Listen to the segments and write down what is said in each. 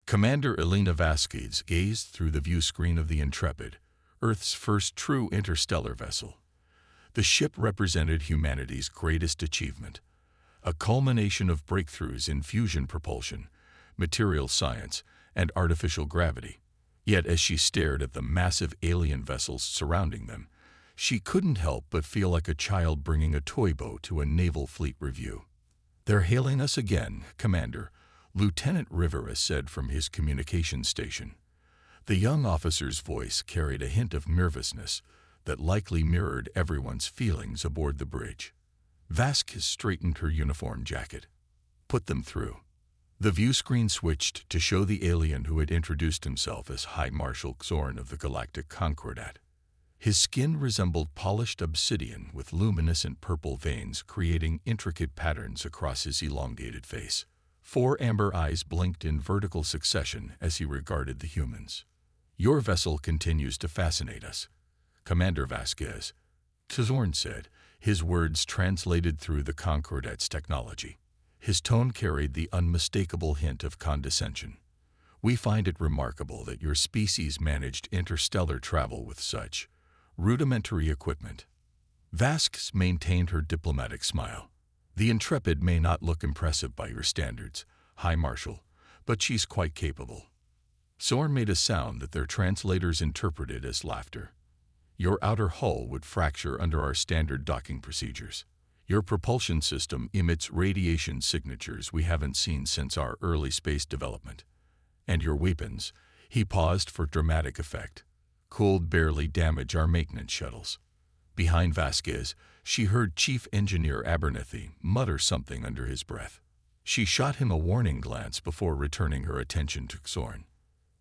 Commander Elena Vasquez gazed through the view screen of the Intrepid, Earth's first true interstellar vessel. The ship represented humanity's greatest achievement, a culmination of breakthroughs in fusion propulsion, material science, and artificial gravity. Yet as she stared at the massive alien vessels surrounding them, she couldn't help but feel like a child bringing a toy boat to a naval fleet review. "They're hailing us again, Commander," Lieutenant Rivera said from his communication station. The young officer's voice carried a hint of nervousness that likely mirrored everyone's feelings aboard the bridge. Vasquez straightened her uniform jacket. "Put them through." The view screen switched to show the alien who had introduced himself as High Marshal Xorn of the Galactic Concordat. His skin resembled polished obsidian with luminescent purple veins creating intricate patterns across his elongated face. 4 amber eyes blinked in vertical succession as he regarded the humans. "Your vessel continues to fascinate us, Commander Vasquez," Xorn said, his words translated through the Concordat's technology. His tone carried the unmistakable hint of condescension. "We find it remarkable that your species managed interstellar travel with such rudimentary equipment." Vasquez maintained her diplomatic smile. "The Intrepid may not look impressive by your standards, High Marshal, but she's quite capable." Xorn made a sound that their translators interpreted as laughter. "Your outer hull would fracture under our standard docking procedures. Your propulsion system emits radiation signatures we haven't seen since our early space development. And your weapons," he paused for dramatic effect, "could barely damage our maintenance shuttles." Behind Vasquez, she heard Chief Engineer Abernethy mutter something under his breath. She shot him a warning glance before returning her attention to Xorn.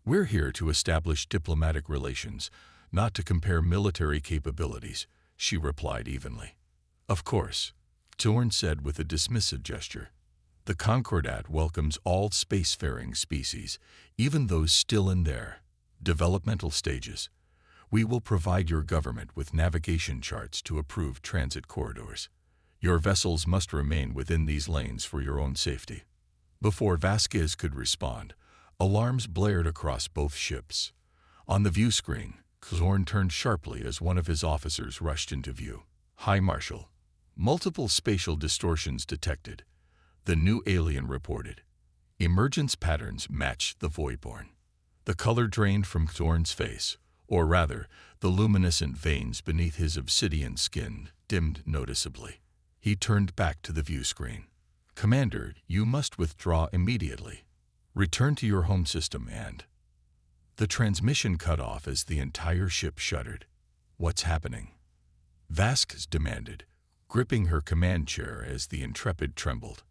"We're here to establish diplomatic relations, not to compare military capabilities," she replied evenly. "Of course," Xorn said with a dismissive gesture. "The Concordat welcomes all spacefaring species, even those still in their developmental stages. We will provide your government with navigation charts to approve transit corridors. Your vessels must remain within these lanes for your own safety." Before Vasquez could respond, alarms blared across both ships. On the view screen, Xorn turned sharply as one of his officers rushed into view. "High Marshal, multiple spatial distortions detected," the new alien reported. Emergence patterns matched the Voidborn. The color drained from Xorn's face, or rather, the luminescent veins beneath his obsidian skin dimmed noticeably. He turned back to the view screen. "Commander, you must withdraw immediately. Return to your home system and—" The transmission cut off as the entire ship shuddered. "What's happening?" Vasquez demanded, gripping her command chair as the Intrepid trembled.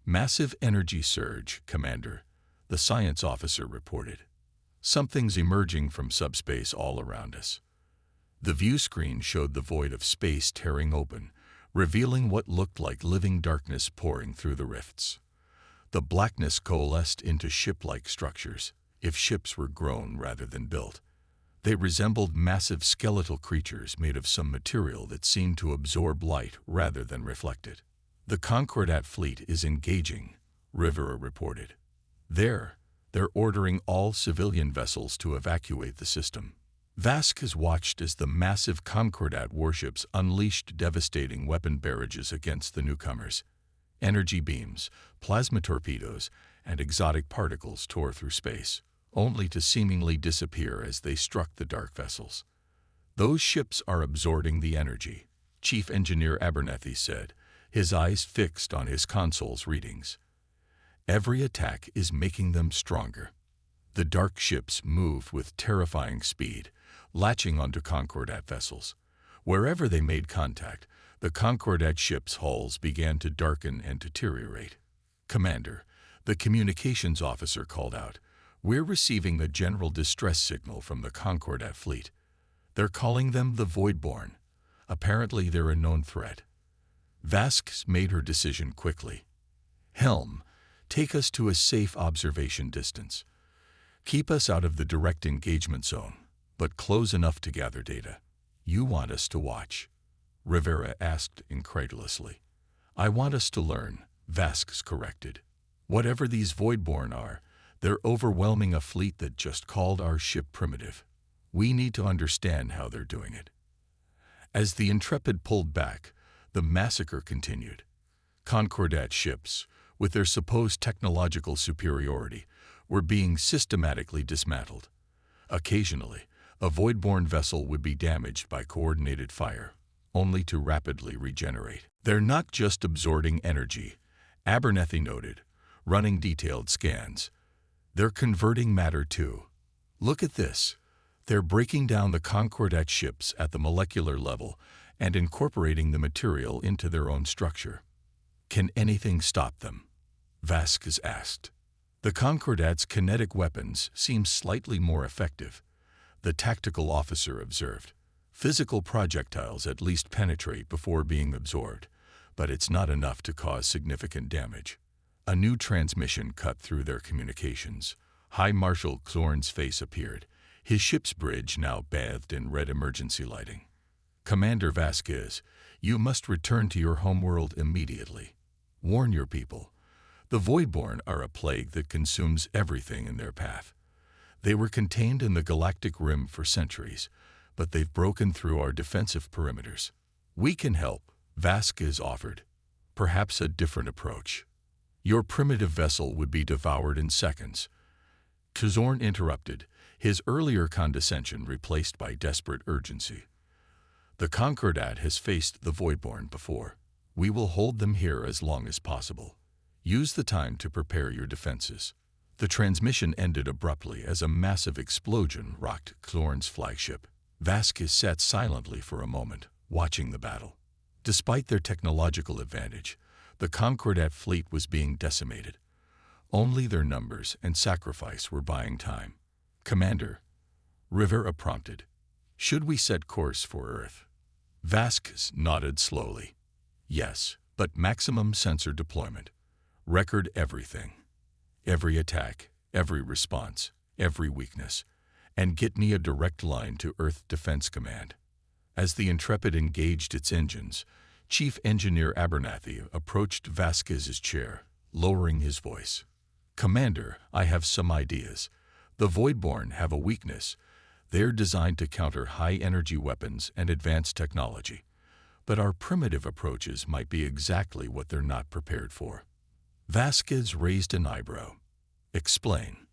"Massive energy surge, Commander," the science officer reported. "Something's emerging from subspace all around us." The view screen showed the void of space tearing open, revealing what looked like living darkness pouring through the rifts. The blackness coalesced into ship-like structures, if ships were grown rather than built. They resembled massive skeletal creatures made of some material that seemed to absorb light rather than reflect it. "The Concordat fleet is engaging," Rivera reported. They're ordering all civilian vessels to evacuate the system." Vasquez watched as the massive Concordat warships unleashed devastating weapon barrages against the newcomers. Energy beams, plasma torpedoes, and exotic particles tore through space, only to seemingly disappear as they struck the dark vessels. "Those ships are absorbing the energy," Chief Engineer Abernethy said, his eyes fixed on his console's readings. "Every attack is making them stronger." The dark ships moved with terrifying speed, latching onto Concordat vessels. Wherever they made contact, the Concordat ships' hulls began to darken and deteriorate. "Commander," the communications officer called out, "we're receiving a general distress signal from the Concordat fleet. They're calling them the Voidborn. Apparently they're a known threat." Vasquez made her decision quickly. "Helm, take us to a safe observation distance. Keep us out of the direct engagement zone, but close enough to gather data." "You want us to watch?" Rivera asked incredulously. "I want us to learn," Vasquez corrected. "Whatever these Voidborn are, They're overwhelming a fleet that just called our ship primitive. We need to understand how they're doing it." As the Intrepid pulled back, the massacre continued. Concordat ships, with their supposed technological superiority, were being systematically dismantled. Occasionally, a void-borne vessel would be damaged by coordinated fire, only to rapidly regenerate. "They're not just absorbing energy," Abernethy noted, running detailed scans. "They're converting matter too. Look at this. They're breaking down the Concordat ships at the molecular level and incorporating the material into their own structure." "Can anything stop them?" Vasquez asked. "The Concordat's kinetic weapons seem slightly more effective," the tactical officer observed. "Physical projectiles at least penetrate before being absorbed, but it's not enough to cause significant damage." A new transmission cut through their communications. High Marshal Xorn's face appeared, his ship's bridge now bathed in red emergency lighting. "Commander Vasquez, you must return to your homeworld immediately. Warn your people. The Voidborn are a plague that consumes everything in their path. They were contained in the galactic rim for centuries, but they've broken through our defensive perimeters. We can help," Vasquez offered. "Perhaps a different approach. Your primitive vessel would be devoured in seconds." Xorn interrupted, his earlier condescension replaced by desperate urgency. "The Concordat has faced the Voidborn before. We will hold them here as long as possible. Use the time to prepare your defenses." The transmission ended abruptly as a massive explosion rocked Xorn's flagship. Vasquez sat silently for a moment, watching the battle. Despite their technological advantage, the Concordat fleet was being decimated. Only their numbers and sacrifice were buying time. "Commander," Rivera prompted, "should we set course for Earth?" Vasquez nodded slowly. "Yes, but maximum sensor deployment. Record everything. Every attack, every response, every weakness, and get me a direct line to Earth Defense Command." As the Intrepid engaged its engines, Chief Engineer Abernethy approached Vasquez's chair, lowering his voice. "Commander, I have some ideas. The Voidborn have a weakness. They're designed to counter high-energy weapons and advanced technology. But our primitive approaches might be exactly what they're not prepared for." Vasquez raised an eyebrow. "Explain."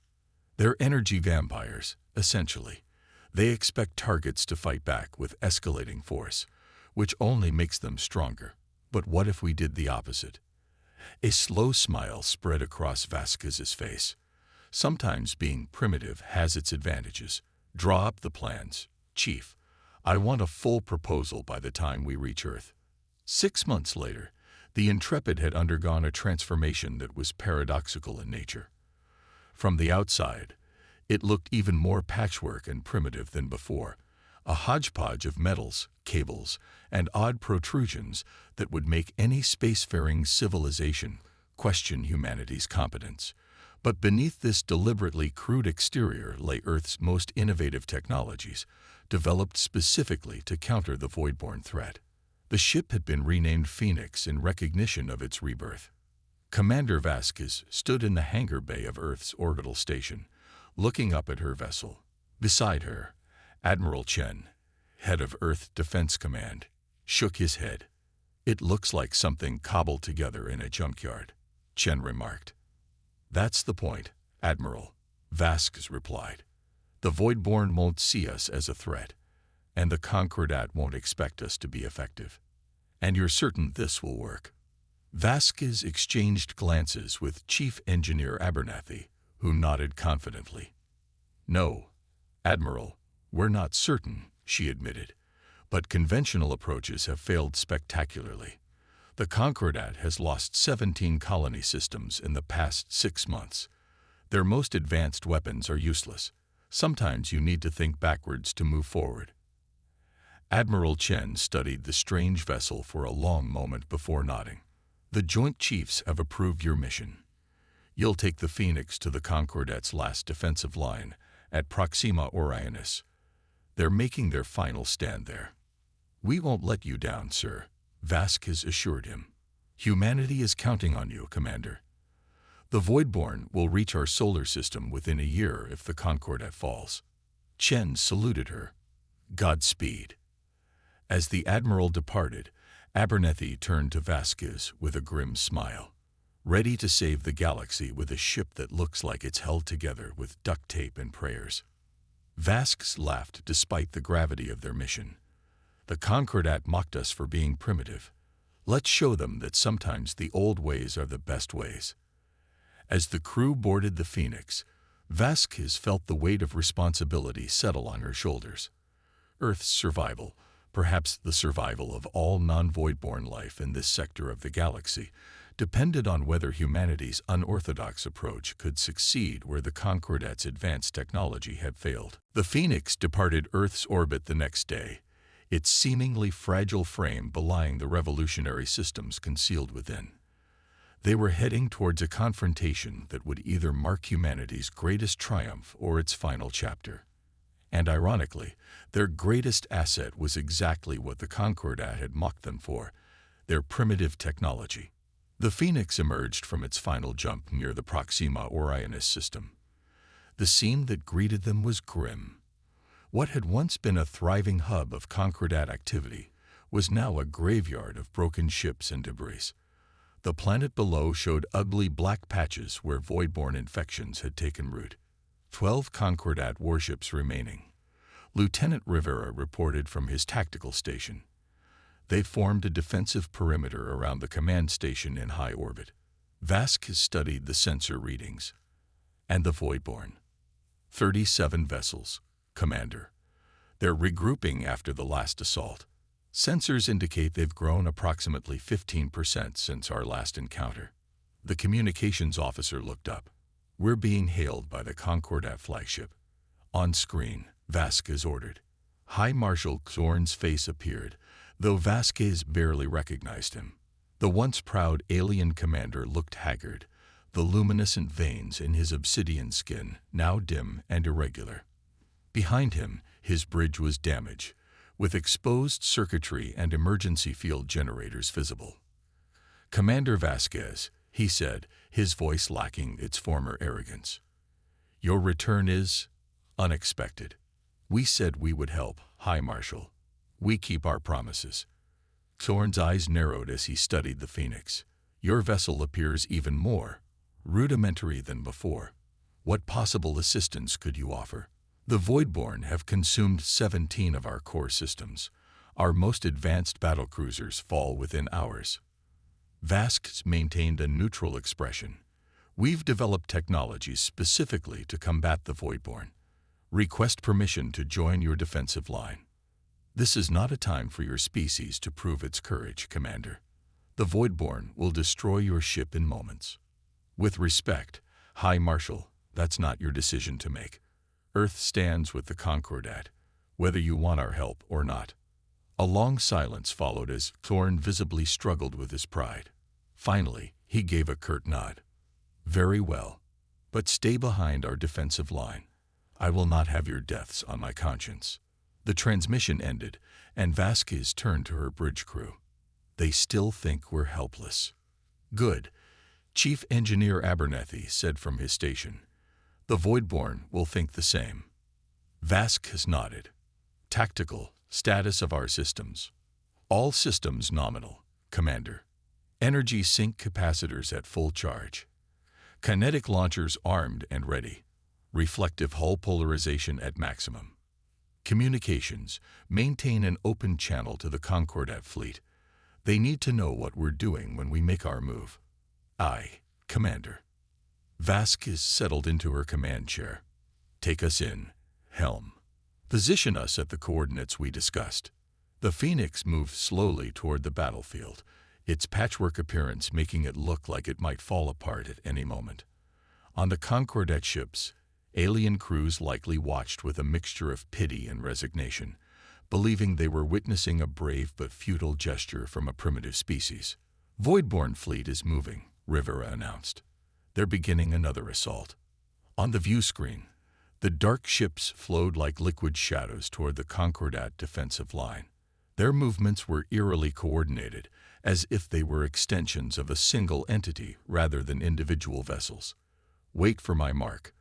"They're energy vampires, essentially. They expect targets to fight back with escalating force, which only makes them stronger. But what if we did the opposite?" A slow smile spread across Vasquez's face. "Sometimes being primitive has its advantages. Draw up the plans, Chief. I want a full proposal by the time we reach Earth." 6 months later, the Intrepid had undergone a transformation that was paradoxical in nature. From the outside, it looked even more patchwork and primitive than before, a hodgepodge of metals, cables, and odd protrusions that would make any spacefaring civilization question humanity's competence. But beneath this deliberately crude exterior lay Earth's most innovative technologies, developed specifically to counter the Voidborn threat. The ship had been renamed Phoenix in recognition of its rebirth. Commander Vasquez stood in the hangar bay of Earth's orbital station, looking up at her vessel. Beside her, Admiral Chen, head of Earth Defense Command, shook his head. "It looks like something cobbled together in a junkyard," Chen remarked. "That's the point, Admiral," Vasquez replied. "The Voidborn won't see us as a threat, and the Concordat won't expect us to be effective. And you're certain this will work?" Vasquez exchanged glances with Chief Engineer Abernethy, who nodded confidently. "No, Admiral, we're not certain," she admitted, "but conventional approaches have failed spectacularly. The Concordat has lost 17 colony systems in the past 6 months. Their most advanced weapons are useless. Sometimes you need to think backwards to move forward." Admiral Chen studied the strange vessel for a long moment before nodding. "The Joint Chiefs have approved your mission. You'll take the Phoenix to the Concordat's last defensive line at Proxima Orionis. They're making their final stand there." "We won't let you down, sir," Vasquez assured him. "Humanity is counting on you, Commander." The The Voidborn will reach our solar system within a year if the Concordat falls. Chen saluted her. Godspeed. As the admiral departed, Abernethy turned to Vasquez with a grim smile. Ready to save the galaxy with a ship that looks like it's held together with duct tape and prayers. Vasquez laughed despite the gravity of their mission. The Concordat mocked us for being primitive. Let's show them that sometimes the old ways are the best ways. As the crew boarded the Phoenix, Vasquez felt the weight of responsibility settle on her shoulders. Earth's survival, perhaps the survival of all non-Voidborn life in this sector of the galaxy, depended on whether humanity's unorthodox approach could succeed where the Concordat's advanced technology had failed. The Phoenix departed Earth's orbit the next day, its seemingly fragile frame belying the revolutionary systems concealed within. They were heading towards a confrontation that would either mark humanity's greatest triumph or its final chapter. And ironically, their greatest asset was exactly what the Concordat had mocked them for, their primitive technology. The Phoenix emerged from its final jump near the Proxima Orionis system. The scene that greeted them was grim. What had once been a thriving hub of Concordat activity was now a graveyard of broken ships and debris. The planet below showed ugly black patches where Voidborn infections had taken root. 12 Concordat warships remaining. Lieutenant Rivera reported from his tactical station. They formed a defensive perimeter around the command station in high orbit. Vasquez studied the sensor readings. And the Voidborn. 37 vessels, Commander. They're regrouping after the last assault. Sensors indicate they've grown approximately 15% since our last encounter. The communications officer looked up. We're being hailed by the Concordat flagship. On screen, Vasquez ordered. High Marshal Xorn's face appeared, though Vasquez barely recognized him. The once proud alien commander looked haggard, the luminescent veins in his obsidian skin now dim and irregular. Behind him, his bridge was damaged, with exposed circuitry and emergency field generators visible. Commander Vasquez, he said, his voice lacking its former arrogance. Your return is unexpected. We said we would help, High Marshal. We keep our promises. Xorn's eyes narrowed as he studied the Phoenix. Your vessel appears even more rudimentary than before. What possible assistance could you offer? The Voidborn have consumed 17 of our core systems. Our most advanced battlecruisers fall within hours. Vasquez maintained a neutral expression. We've developed technologies specifically to combat the Voidborn. Request permission to join your defensive line. This is not a time for your species to prove its courage, Commander. The Voidborn will destroy your ship in moments. With respect, High Marshal, that's not your decision to make. Earth stands with the Concordat, whether you want our help or not. A long silence followed as Xorn visibly struggled with his pride. Finally, he gave a curt nod. Very well, but stay behind our defensive line. I will not have your deaths on my conscience. The transmission ended, and Vasquez turned to her bridge crew. They still think we're helpless. Good, Chief Engineer Abernethy said from his station. The Voidborn will think the same. Vasquez nodded. Tactical status of our systems. All systems nominal, Commander. Energy sink capacitors at full charge. Kinetic launchers armed and ready. Reflective hull polarization at maximum. Communications, maintain an open channel to the Concordat fleet. They need to know what we're doing when we make our move. Aye, Commander. Vasquez settled into her command chair. Take us in, helm. Position us at the coordinates we discussed. The Phoenix moved slowly toward the battlefield, its patchwork appearance making it look like it might fall apart at any moment. On the Concordat ships, alien crews likely watched with a mixture of pity and resignation, believing they were witnessing a brave but futile gesture from a primitive species. Voidborn fleet is moving, Rivera announced. They're beginning another assault. On the view screen, the dark ships flowed like liquid shadows toward the Concordat defensive line. Their movements were eerily coordinated, as if they were extensions of a single entity rather than individual vessels. "Wait for my mark,"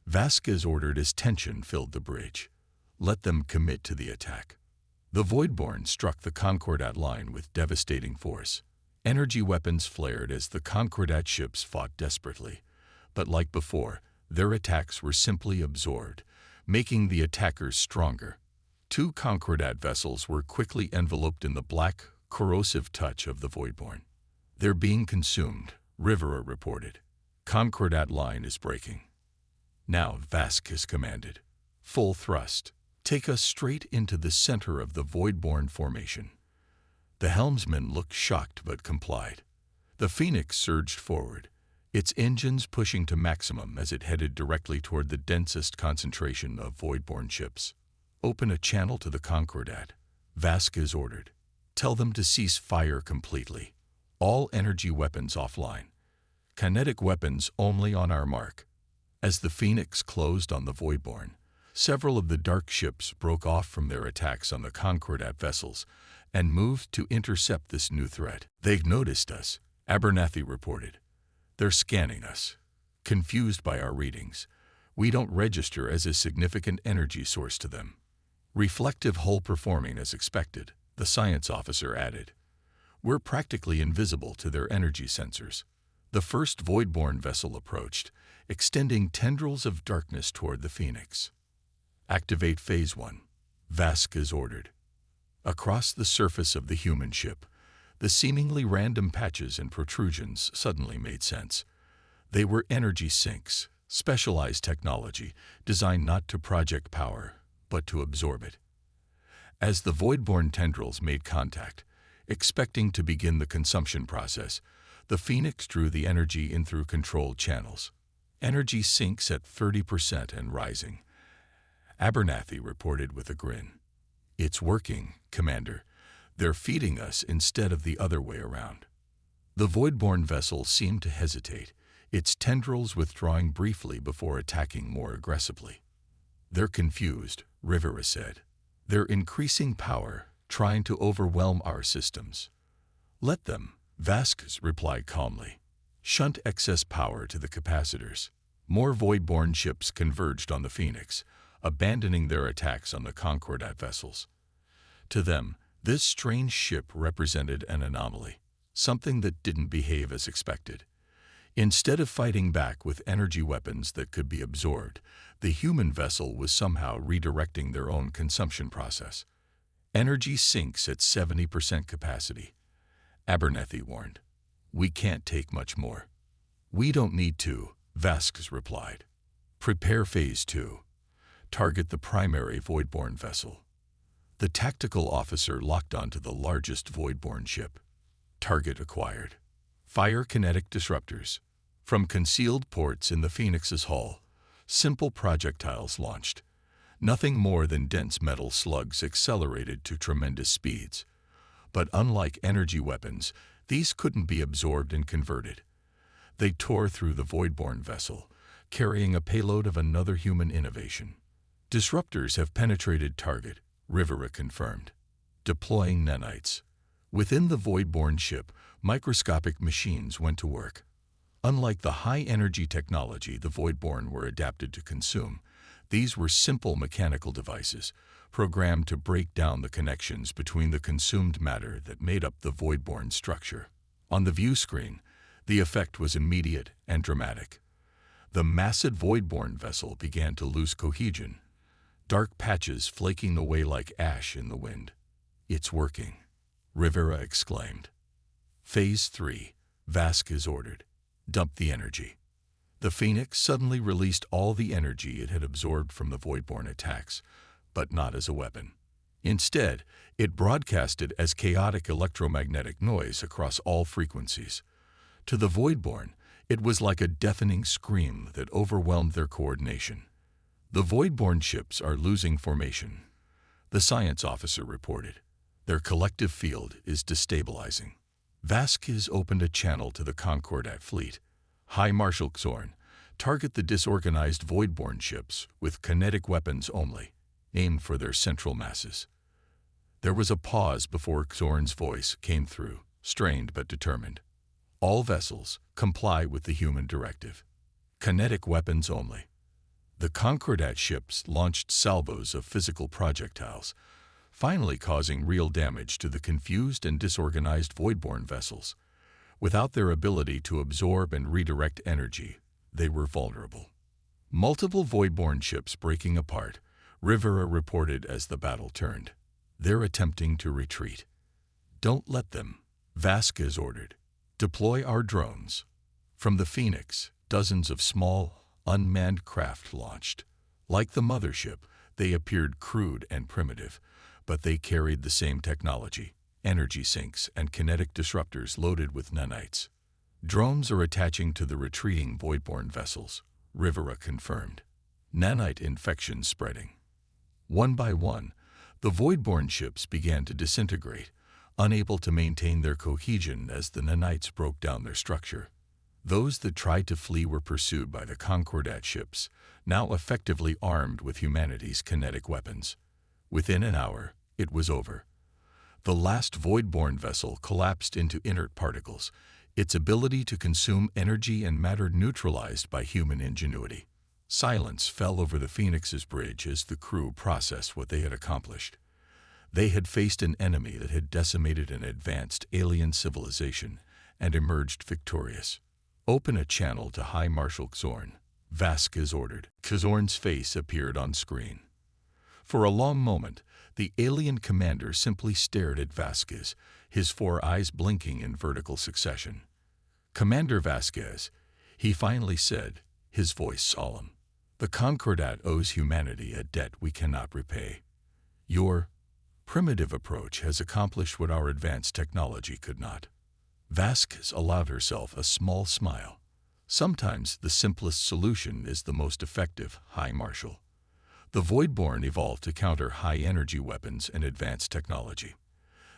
Vasquez ordered as tension filled the bridge. "Let them commit to the attack." The Voidborn struck the Concordat line with devastating force. Energy weapons flared as the Concordat ships fought desperately. But like before, their attacks were simply absorbed, making the attackers stronger. 2 Concordat vessels were quickly enveloped in the black, corrosive touch of the Voidborn. "They're being consumed," Rivera reported. "Concordat line is breaking." "Now," Vasquez commanded. "Full thrust. Take us straight into the center of the Voidborn formation." The helmsman looked shocked but complied. The Phoenix surged forward, its engines pushing to maximum as it headed directly toward the densest concentration of Voidborn ships. "Open a channel to the Concordat," Vasquez ordered. "Tell them to cease fire completely. All energy weapons offline. Kinetic weapons only on our mark." As the Phoenix closed on the Voidborn, several of the dark ships broke off from their attacks on the Concordat vessels and moved to intercept this new threat. "They've noticed us," Abernathy reported. "They're scanning us. Confused by our readings, we don't register as a significant energy source to them." "Reflective hull performing as expected," the science officer added. "We're practically invisible to their energy sensors." The first Voidborn vessel approached, extending tendrils of darkness toward the Phoenix. "Activate Phase 1, Vasquez ordered. Across the surface of the human ship, the seemingly random patches and protrusions suddenly made sense. They were energy sinks, specialized technology designed not to project power, but to absorb it. As the Voidborn tendrils made contact, expecting to begin the consumption process, the Phoenix drew the energy in through controlled channels. "Energy sinks at 30% and rising," Abernathy reported with a grin. "It's working, Commander. They're feeding us instead of the other way around." The Voidborn vessel seemed to hesitate, its tendrils withdrawing briefly before attacking more aggressively. "They're confused," Rivera said. "They're increasing power, trying to overwhelm our systems." "Let them," Vasquez replied calmly. "Shunt excess power to the capacitors." More Voidborn ships converged on the Phoenix, abandoning their attacks on the Concordat vessels. To them, this strange ship represented an anomaly, something that didn't behave as expected. Instead of fighting back with energy weapons that could be absorbed, the human vessel was somehow redirecting their own consumption process. "Energy sinks at 70% capacity," Abernathy warned. "We can't take much more." "We don't need to," Vasquez replied. "Prepare Phase 2. Target the primary Voidborn vessel." The tactical officer locked onto the largest Voidborn ship. Target acquired. Fire kinetic disruptors. From concealed ports in the Phoenix's hull, simple projectiles launched. Nothing more than dense metal slugs accelerated to tremendous speeds. But unlike energy weapons, these couldn't be absorbed and converted. They tore through the Voidborn vessel, carrying a payload of another human innovation. "Disruptors have penetrated target," Rivera confirmed. "Deploying nanites." Within the Voidborn ship, microscopic machines went to work. Unlike the high-energy technology the Voidborn were adapted to consume, these were simple mechanical devices, programmed to break down the connections between the consumed matter that made up the Voidborn structure. On the view screen, the effect was immediate and dramatic. The massive Voidborn vessel began to lose cohesion, dark patches flaking away like ash in the wind. "It's working," Rivera exclaimed. "Phase 3, Vasquez ordered. Dump the energy." The Phoenix suddenly released all the energy it had absorbed from the Voidborn attacks, but not as a weapon. Instead, it broadcasted as chaotic electromagnetic noise across all frequencies. To the Voidborn, it was like a deafening scream that overwhelmed their coordination. "The Voidborn ships are losing formation," the science officer reported. "Their collective field is destabilizing." Vasquez opened a channel to the Concordat fleet. "High Marshal Xorn, target the disorganized Voidborn ships with kinetic weapons only, aimed for their central masses." There was a pause before Xorn's voice came through, strained but determined. All vessels comply with the human directive. Kinetic weapons only. The Concordat ships launched salvos of physical projectiles, finally causing real damage to the confused and disorganized Voidborn vessels. Without their ability to absorb and redirect energy, they were vulnerable. Multiple Voidborn ships breaking apart, Rivera reported as the battle turned. They're attempting to retreat. Don't let them, Vasquez ordered. Deploy our drones. From the Phoenix, dozens of small, unmanned craft launched. Like the mothership, they appeared crude and primitive, but they carried the same technology, energy sinks and kinetic disruptors loaded with nanites. Drones are attaching to the retreating Voidborn vessels, Rivera confirmed. Nanite infection spreading. One by one, the Voidborn ships began to disintegrate, unable to maintain their cohesion as the nanites broke down their structure. Those that tried to flee were pursued by the Concordat ships, now effectively armed with humanity's kinetic weapons. Within an hour, it was over. The last Voidborn vessel collapsed into inert particles, its ability to consume energy and matter neutralized by human ingenuity. Silence fell over the Phoenix's bridge as the crew processed what they had accomplished. They had faced an enemy that had decimated an advanced alien civilization and emerged victorious. Open a channel to High Marshal Xorn, Vasquez ordered. Xorn's face appeared on screen. For a long moment, the alien commander simply stared at Vasquez, his four eyes blinking in vertical succession. Commander Vasquez, he finally said, his voice solemn. The Concordat owes humanity a debt we cannot repay. Your primitive approach has accomplished what our advanced technology could not. Vasquez allowed herself a small smile. Sometimes the simplest solution is the most effective, High Marshal. The Voidborn evolved to counter high-energy weapons and advanced technology.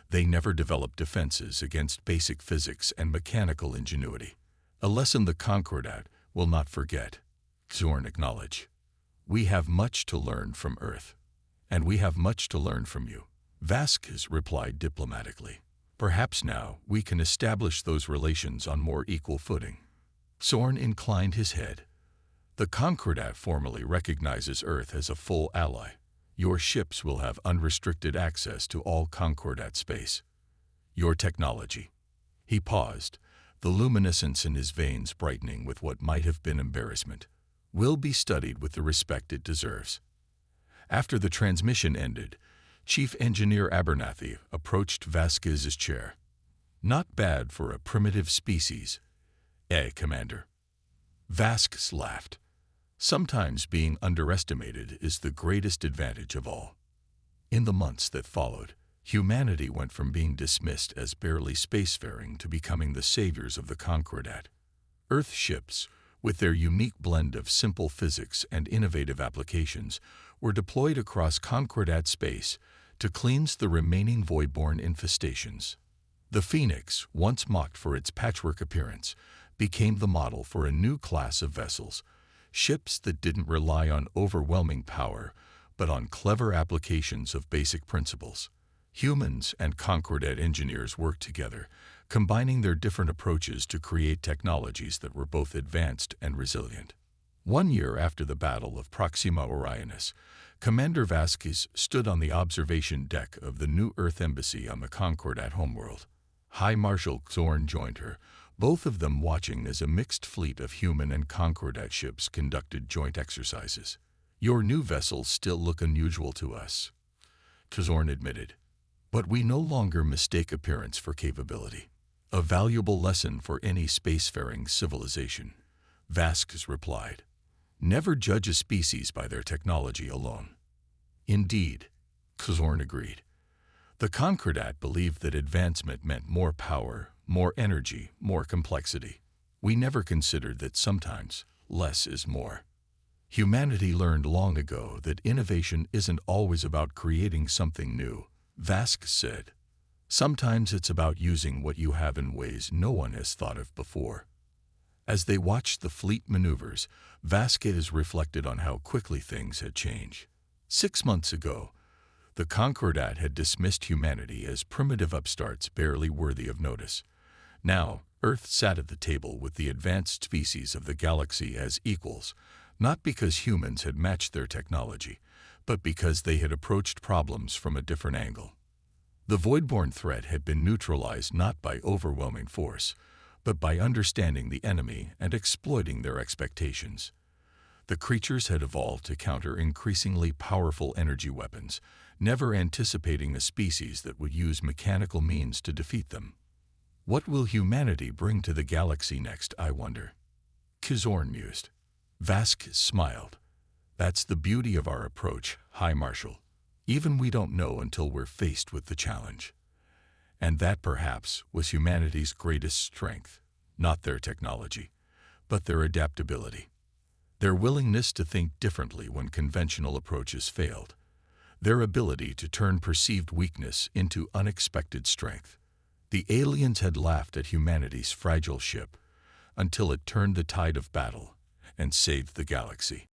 They never developed defenses against basic physics and mechanical ingenuity. A lesson the Concordat will not forget. Xorn acknowledged. We have much to learn from Earth. And we have much to learn from you. Vasquez replied diplomatically. Perhaps now we can establish those relations on more equal footing. Xorn inclined his head. The Concordat formally recognizes Earth as a full ally. Your ships will have unrestricted access to all Concordat space. Your technology. He paused, the luminescence in his veins brightening with what might have been embarrassment. Will be studied with the respect it deserves. After the transmission ended, Chief Engineer Abernathy approached Vasquez's chair. Not bad for a primitive species, Commander. Vasquez laughed. Sometimes being underestimated is the greatest advantage of all. In the months that followed, humanity went from being dismissed as barely spacefaring to becoming the saviors of the Concordat. Earth ships, with their unique blend of simple physics and innovative applications, were deployed across Concordat space to cleanse the remaining Voidborn infestations. The Phoenix, once mocked for its patchwork appearance, became the model for a new class of vessels, ships that didn't rely on overwhelming power, but on clever applications of basic principles. Humans and Concordat engineers worked together, combining their different approaches to create technologies that were both advanced and resilient. 1 year after the Battle of Proxima Orionis, Commander Vasquez stood on the observation deck of the new Earth Embassy on the Concordat homeworld. High Marshal Xorn joined her, both of them watching as a mixed fleet of human and Concordat ships conducted joint exercises. Your new vessels still look unusual to us, Xorn admitted. But we no longer mistake appearance for capability. A valuable lesson for any spacefaring civilization, Vasquez replied. Never judge a species by their technology alone. Indeed, Xorn agreed. The Concordat believed that advancement meant more power, more energy, more complexity. We never considered that sometimes less is more. Humanity learned long ago that innovation isn't always about creating something new, Vasquez said. Sometimes it's about using what you have in ways no one has thought of before. As they watched the fleet maneuvers, Vasquez reflected on how quickly things had changed. 6 months ago, The Concordat had dismissed humanity as primitive upstarts barely worthy of notice. Now, Earth sat at the table with the advanced species of the galaxy as equals, not because humans had matched their technology, but because they had approached problems from a different angle. The void-born threat had been neutralized not by overwhelming force, but by understanding the enemy and exploiting their expectations. The creatures had evolved to counter increasingly powerful energy weapons, never anticipating a species that would use mechanical means to defeat them. What will humanity bring to the galaxy next, I wonder? Kizorn mused. Vask smiled. That's the beauty of our approach, High Marshal. Even we don't know until we're faced with the challenge. And that, perhaps, was humanity's greatest strength, not their technology, but their adaptability. Their willingness to think differently when conventional approaches failed. Their ability to turn perceived weakness into unexpected strength. The aliens had laughed at humanity's fragile ship until it turned the tide of battle and saved the galaxy.